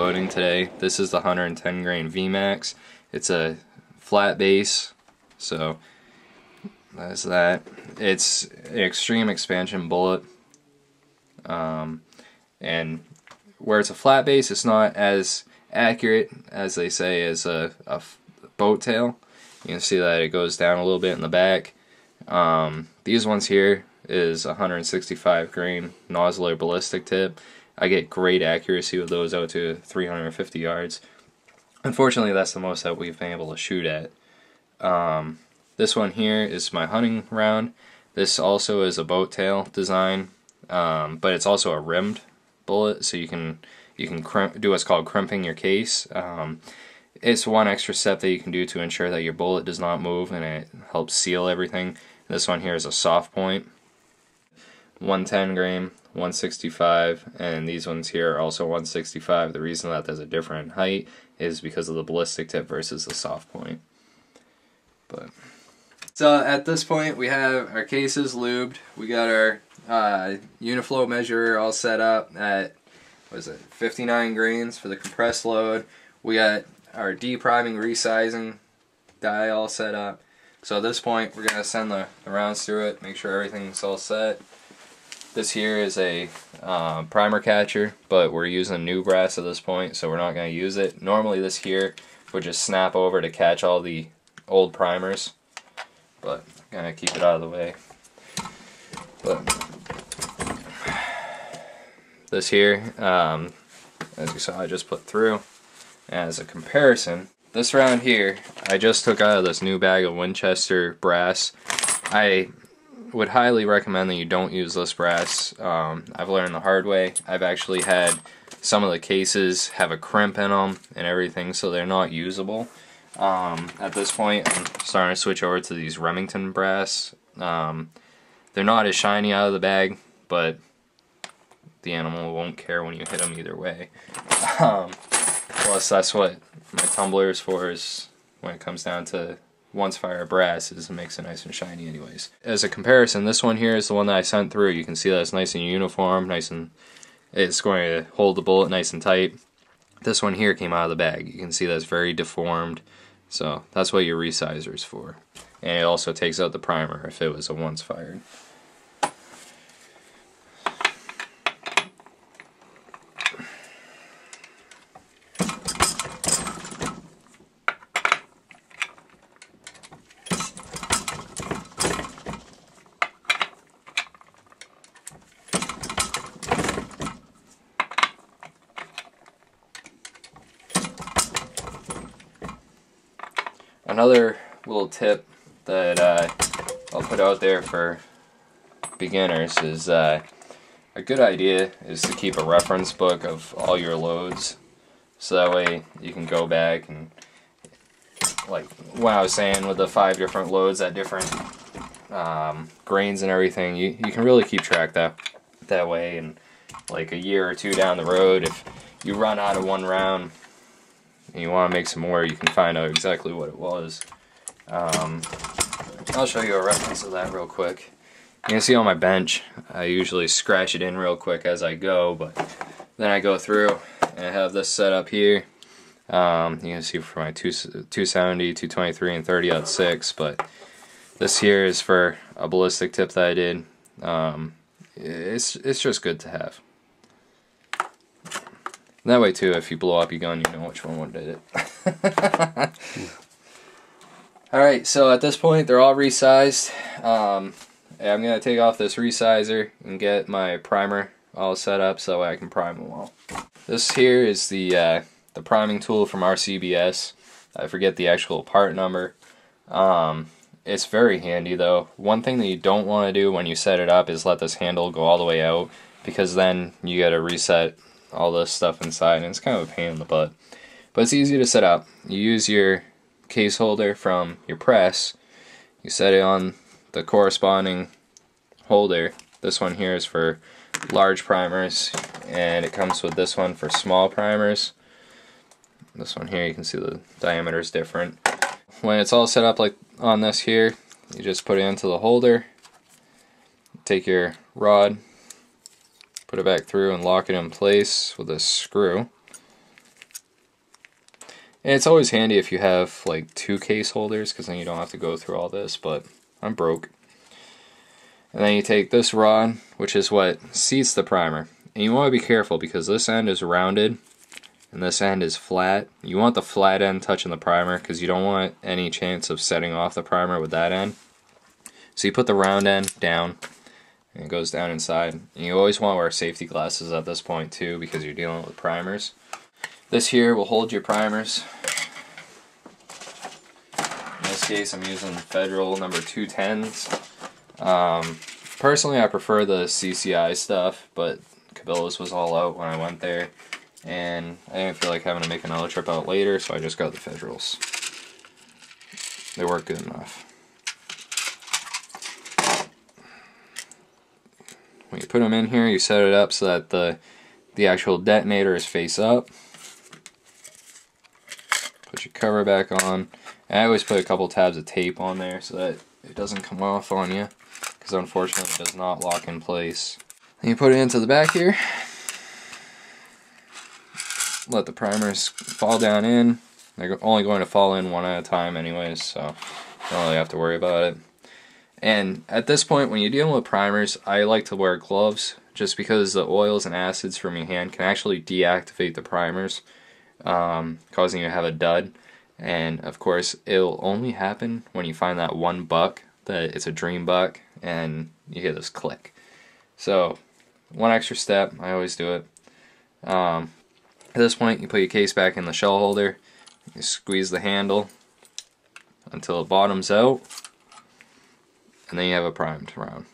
loading today. This is the 110 grain VMAX. It's a flat base, so that's that. It's an extreme expansion bullet, and where it's a flat base, it's not as accurate as they say as a boat tail. You can see that it goes down a little bit in the back. These ones here is 165 grain nozzler ballistic tip. I get great accuracy with those out to 350 yards. Unfortunately, that's the most that we've been able to shoot at. This one here is my hunting round. This also is a boat tail design, but it's also a rimmed bullet, so you can do what's called crimping your case. It's one extra step that you can do to ensure that your bullet does not move, and it helps seal everything. This one here is a soft point, 110 grain, 165, and these ones here are also 165. The reason that there's a different height is because of the ballistic tip versus the soft point. But so at this point we have our cases lubed. We got our uniflow measurer all set up at, what is it, 59 grains for the compressed load. We got our depriming resizing die all set up. So at this point we're going to send the rounds through it, make sure everything's all set. This here is a primer catcher, but we're using new brass at this point, so we're not going to use it. Normally this here would just snap over to catch all the old primers, but I'm going to keep it out of the way. But this here, as you saw, I just put through. As a comparison, this round here, I just took out of this new bag of Winchester brass. I would highly recommend that you don't use this brass. I've learned the hard way. I've actually had some of the cases have a crimp in them and everything, so they're not usable. At this point, I'm starting to switch over to these Remington brass. They're not as shiny out of the bag, but the animal won't care when you hit them either way. Plus, that's what my tumbler is for, is when it comes down to once fire brass, is it makes it nice and shiny anyways. As a comparison, this one here is the one that I sent through. You can see that it's nice and uniform, it's going to hold the bullet nice and tight. This one here came out of the bag. You can see that's very deformed, so that's what your resizer is for. And it also takes out the primer if it was a once fired. Another little tip that I'll put out there for beginners is a good idea is to keep a reference book of all your loads, so that way you can go back and, like when I was saying with the 5 different loads at different grains and everything, you can really keep track that way, and like a year or two down the road, if you run out of one round and you want to make some more, you can find out exactly what it was. I'll show you a reference of that real quick. You can see on my bench, I usually scratch it in real quick as I go, but then I go through and I have this set up here. You can see for my 270, 223, and 30-06, but this here is for a ballistic tip that I did. It's just good to have. That way too, if you blow up your gun, you know which one did it. Alright, so at this point they're all resized. I'm going to take off this resizer and get my primer all set up so I can prime them all. This here is the priming tool from RCBS. I forget the actual part number. It's very handy though. One thing that you don't want to do when you set it up is let this handle go all the way out, because then you got to reset all this stuff inside, and it's kind of a pain in the butt. But it's easy to set up. You use your case holder from your press, you set it on the corresponding holder. This one here is for large primers, and it comes with this one for small primers. This one here, you can see the diameter is different. When it's all set up like on this here, you just put it into the holder, take your rod, put it back through and lock it in place with a screw. And it's always handy if you have like 2 case holders, because then you don't have to go through all this, but I'm broke. And then you take this rod, which is what seats the primer. And you want to be careful because this end is rounded and this end is flat. You want the flat end touching the primer because you don't want any chance of setting off the primer with that end. So you put the round end down and it goes down inside. And you always want to wear safety glasses at this point too because you're dealing with primers. This here will hold your primers. In this case I'm using Federal number 210s. Personally I prefer the CCI stuff, but Cabela's was all out when I went there, and I didn't feel like having to make another trip out later, so I just got the Federals. They work good enough. When you put them in here, you set it up so that the actual detonator is face up. Put your cover back on. And I always put a couple tabs of tape on there so that it doesn't come off on you, because unfortunately it does not lock in place. Then you put it into the back here. Let the primers fall down in. They're only going to fall in one at a time anyways, so you don't really have to worry about it. And at this point, when you're dealing with primers, I like to wear gloves just because the oils and acids from your hand can actually deactivate the primers, causing you to have a dud. And of course, it'll only happen when you find that one buck that it's a dream buck and you hear this click. So, one extra step, I always do it. At this point, you put your case back in the shell holder, you squeeze the handle until it bottoms out, and then you have a primed round.